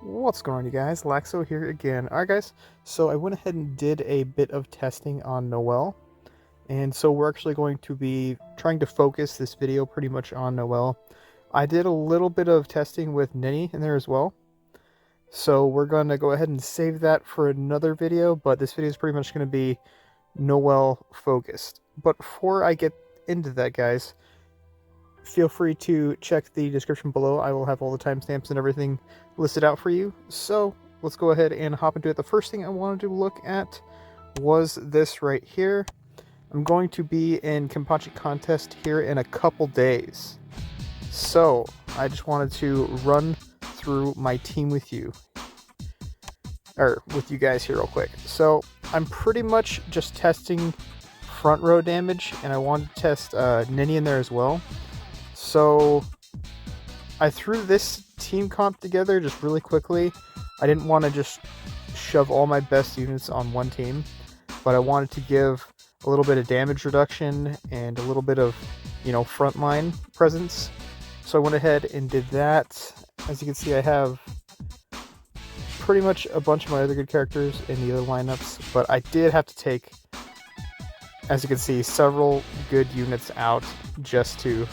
What's going on, you guys? Laxo here again. Alright guys, so I went ahead and did a bit of testing on Noel, and so we're actually going to be trying to focus this video pretty much on Noel. I did a little bit of testing with Ninny in there as well, so we're going to go ahead and save that for another video, but this video is pretty much going to be Noel focused. But before I get into that, guys, feel free to check the description below. I will have all the timestamps and everything listed out for you. So let's go ahead and hop into it. The first thing I wanted to look at was this right here. I'm going to be in Kenpachi Contest here in a couple days. So I just wanted to run through my team with you. Or with you guys here real quick. So I'm pretty much just testing front row damage, and I wanted to test Ninny in there as well. So I threw this team comp together just really quickly. I didn't want to just shove all my best units on one team, but I wanted to give a little bit of damage reduction and a little bit of, frontline presence. So I went ahead and did that. As you can see, I have pretty much a bunch of my other good characters in the other lineups, but I did have to take, as you can see, several good units out just to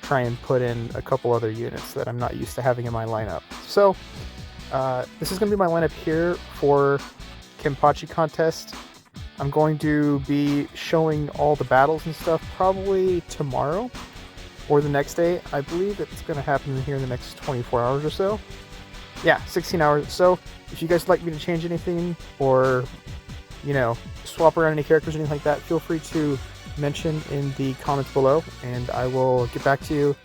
try and put in a couple other units that I'm not used to having in my lineup. So this is going to be my lineup here for Kenpachi Contest. I'm going to be showing all the battles and stuff probably tomorrow or the next day. I believe it's going to happen here in the next 24 hours or so. Yeah, 16 hours. So if you guys would like me to change anything or, swap around any characters or anything like that, feel free to mention in the comments below and I will get back to you,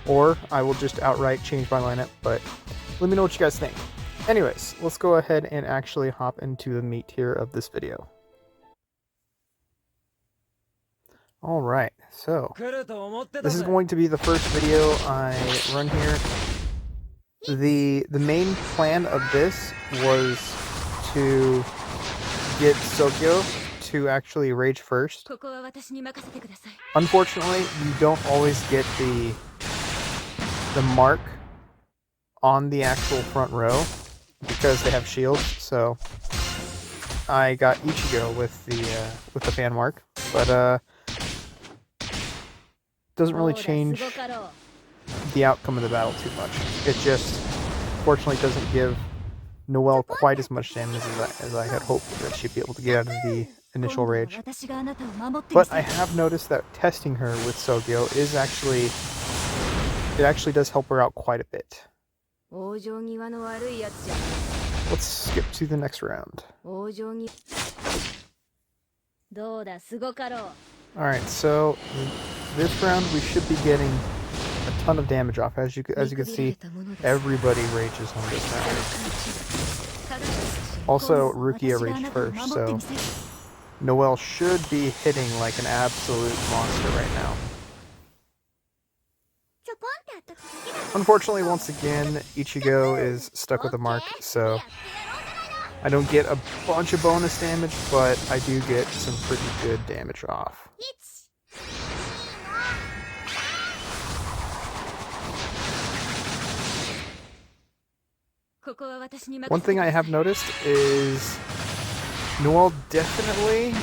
or I will just outright change my lineup, but let me know what you guys think. Anyways, let's go ahead and actually hop into the meat here of this video. Alright, so this is going to be the first video I run here. The main plan of this was to get Sogyo to actually rage first. Unfortunately, you don't always get the mark on the actual front row because they have shields. So I got Ichigo with the fan mark, but doesn't really change the outcome of the battle too much. It just fortunately doesn't give Noel quite as much damage as I had hoped that she'd be able to get out of the initial rage. But I have noticed that testing her with Sogyo is actually does help her out quite a bit. Let's skip to the next round. Alright, so this round we should be getting a ton of damage off. As you can see, everybody rages on this round. Also, Rukia raged first, so Noel should be hitting like an absolute monster right now. Unfortunately, once again, Ichigo is stuck with a mark, so I don't get a bunch of bonus damage, but I do get some pretty good damage off. One thing I have noticed is Noel definitely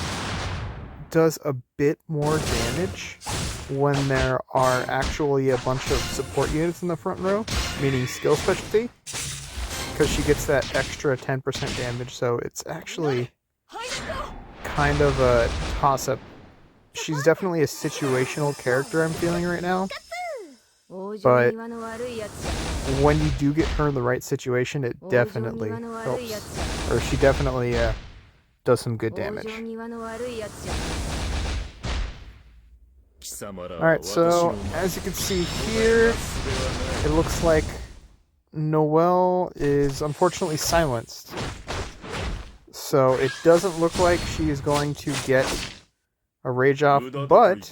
does a bit more damage when there are actually a bunch of support units in the front row, meaning skill specialty, because she gets that extra 10% damage, so it's actually kind of a toss-up. She's definitely a situational character I'm feeling right now, but when you do get her in the right situation, it definitely helps, or she definitely does some good damage. Alright, so as you can see here, it looks like Noel is unfortunately silenced. So it doesn't look like she is going to get a rage off, but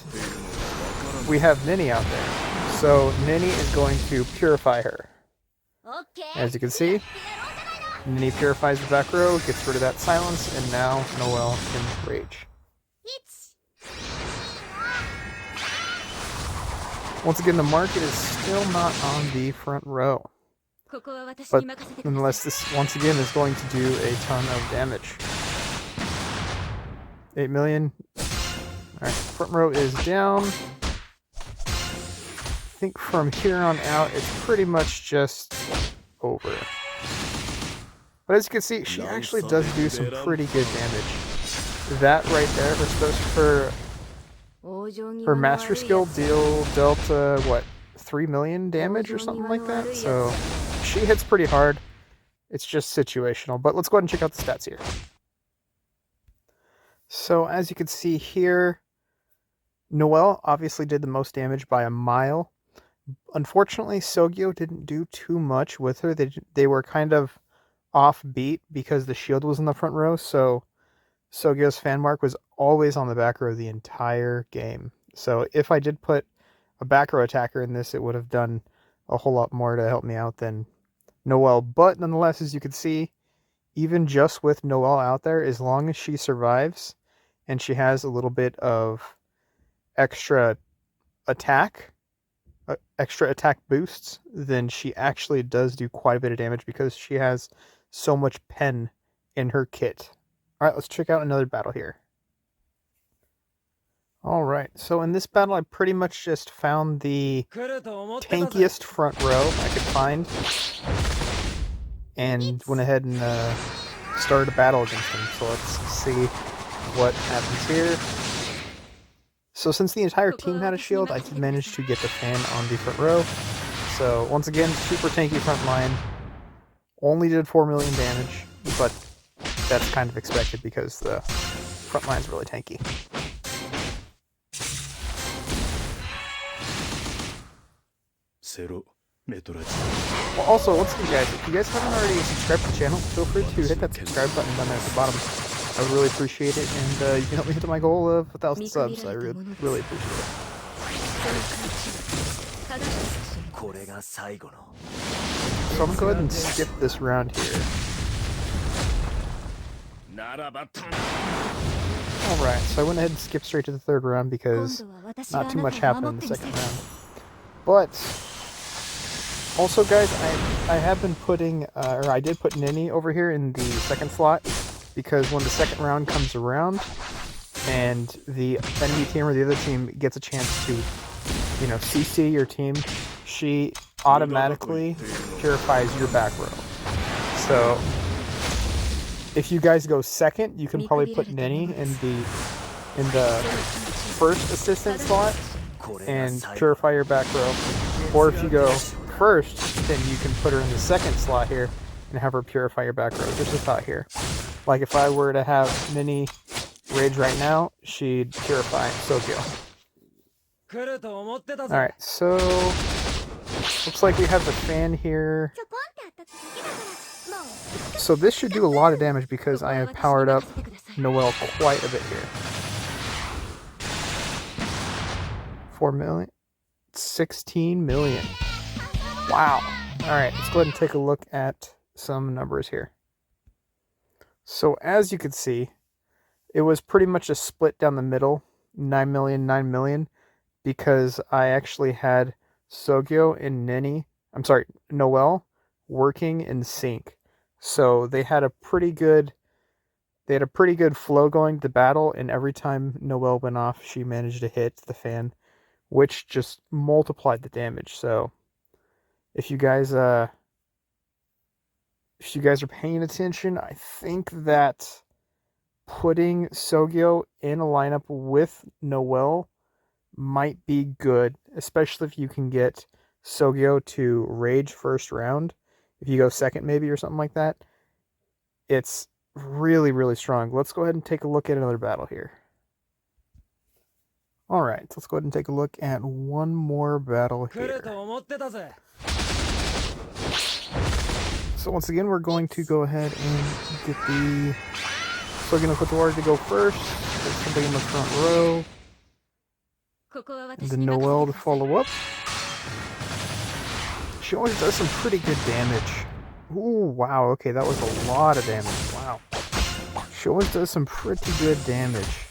we have Ninny out there. So Ninny is going to purify her. As you can see, Ninny purifies the back row, gets rid of that silence, and now Noel can rage. Once again, the market is still not on the front row. But nonetheless, this once again is going to do a ton of damage. 8 million. Alright, front row is down. I think from here on out, it's pretty much just over. But as you can see, she actually does do some pretty good damage. That right there, her master skill dealt what, 3 million damage or something like that? So she hits pretty hard. It's just situational. But let's go ahead and check out the stats here. So as you can see here, Noel obviously did the most damage by a mile. Unfortunately, Sogyo didn't do too much with her. They were kind of offbeat because the shield was in the front row, so Sogyo's fan mark was always on the back row the entire game. So if I did put a back row attacker in this, it would have done a whole lot more to help me out than Noel. But nonetheless, as you can see, even just with Noel out there, as long as she survives and she has a little bit of extra attack boosts, then she actually does do quite a bit of damage because she has so much pen in her kit. Alright, let's check out another battle here. Alright, so in this battle I pretty much just found the tankiest front row I could find and went ahead and started a battle against him. So let's see what happens here. So since the entire team had a shield, I did manage to get the fan on the front row. So once again, super tanky front line. Only did 4 million damage, but that's kind of expected because the front line's really tanky. Well, also, once again guys, if you guys haven't already subscribed to the channel, feel free to hit that subscribe button down there at the bottom. I would really appreciate it, and you can help me hit to my goal of 1,000 subs. I really appreciate it. So I'm going to go ahead and skip this round here. Alright, so I went ahead and skipped straight to the third round because not too much happened in the second round. But also guys, I have been putting, or I did put Nini over here in the second slot, because when the second round comes around and the enemy team or the other team gets a chance to, you know, CC your team, she automatically purifies your back row. So if you guys go second, you can probably put Nini in the first assistant slot and purify your back row. Or if you go first, then you can put her in the second slot here and have her purify your back row. Just a thought here. Like if I were to have Nini rage right now, she'd purify Sogyo. Alright, so looks like we have the fan here. So this should do a lot of damage because I have powered up Noel quite a bit here. 4 million? 16 million. Wow. Alright, let's go ahead and take a look at some numbers here. So as you can see, it was pretty much a split down the middle, 9 million, 9 million, because I actually had Sogyo and Noel working in sync. So they had a pretty good flow going to battle, and every time Noel went off, she managed to hit the fan, which just multiplied the damage. So if you guys are paying attention, I think that putting Sogyo in a lineup with Noel might be good, especially if you can get Sogyo to rage first round. If you go second maybe or something like that, it's really, really strong. Let's go ahead and take a look at another battle here. Alright, let's go ahead and take a look at one more battle here. So once again, we're going to go ahead and get the Sogyo no Kotoari to go first. Get somebody in the front row. And then Noel to follow up. She always does some pretty good damage. Ooh, wow, okay, that was a lot of damage. Wow. She always does some pretty good damage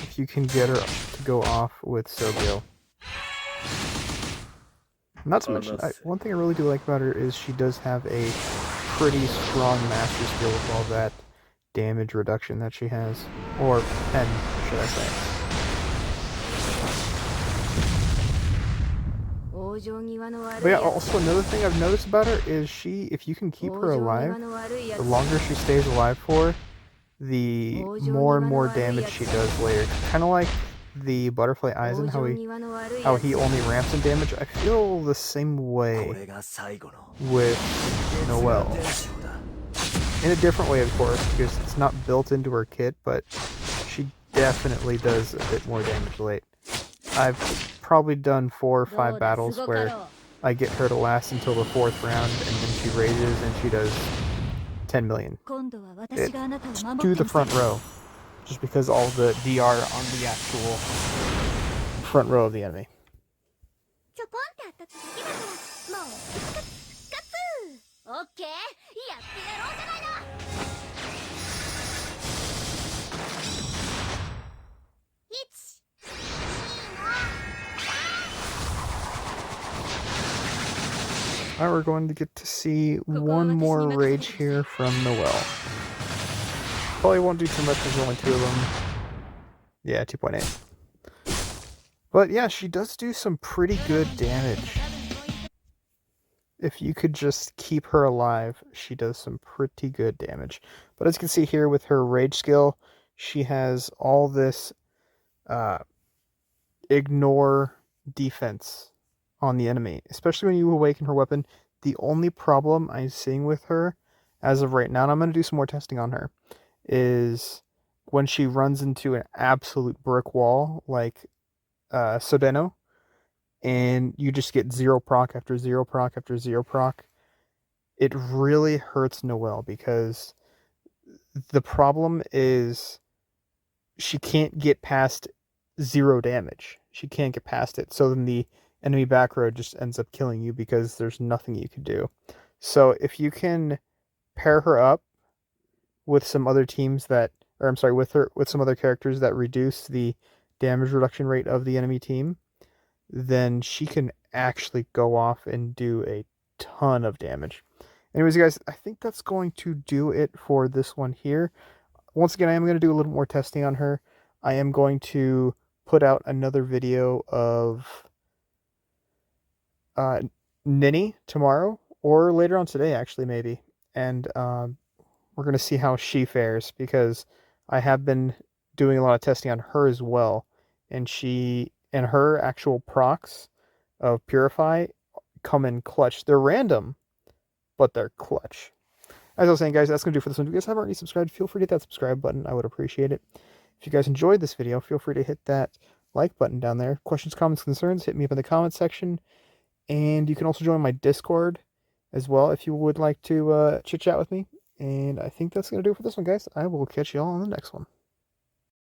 if you can get her to go off with Sogyo. Not to mention, one thing I really do like about her is she does have a pretty strong master skill with all that damage reduction that she has. Or pen, should I say. But yeah, also another thing I've noticed about her is if you can keep her alive, the longer she stays alive for, the more and more damage she does later. Kind of like the Butterfly Aizen, how he only ramps in damage. I feel the same way with Noel. In a different way, of course, because it's not built into her kit, but she definitely does a bit more damage late. I've probably done 4 or 5 battles where I get her to last until the 4th round, and then she rages and she does 10 million. It's to the front row, just because all the DR on the actual front row of the enemy. Alright, we're going to get to see one more rage here from Noel. Probably won't do too much, there's only 2 of them. Yeah, 2.8. But yeah, she does do some pretty good damage. If you could just keep her alive, she does some pretty good damage. But as you can see here with her rage skill, she has all this ignore defense on the enemy, especially when you awaken her weapon. The only problem I'm seeing with her as of right now, and I'm going to do some more testing on her, is when she runs into an absolute brick wall like Sodeno, and you just get 0 proc after 0 proc after 0 proc. It really hurts Noel because the problem is she can't get past 0 damage. She can't get past it. So then the enemy back row just ends up killing you because there's nothing you can do. So if you can pair her up with some other teams that, or I'm sorry, with some other characters that reduce the damage reduction rate of the enemy team, then she can actually go off and do a ton of damage. Anyways, guys, I think that's going to do it for this one here. Once again, I am going to do a little more testing on her. I am going to put out another video of Ninny tomorrow, or later on today, actually, maybe. And we're going to see how she fares, because I have been doing a lot of testing on her as well. And her actual procs of Purify come in clutch. They're random, but they're clutch. As I was saying, guys, that's going to do for this one. If you guys haven't already subscribed, feel free to hit that subscribe button. I would appreciate it. If you guys enjoyed this video, feel free to hit that like button down there. Questions, comments, concerns, hit me up in the comments section. And you can also join my Discord as well if you would like to chit-chat with me. And I think that's going to do it for this one, guys. I will catch you all on the next one.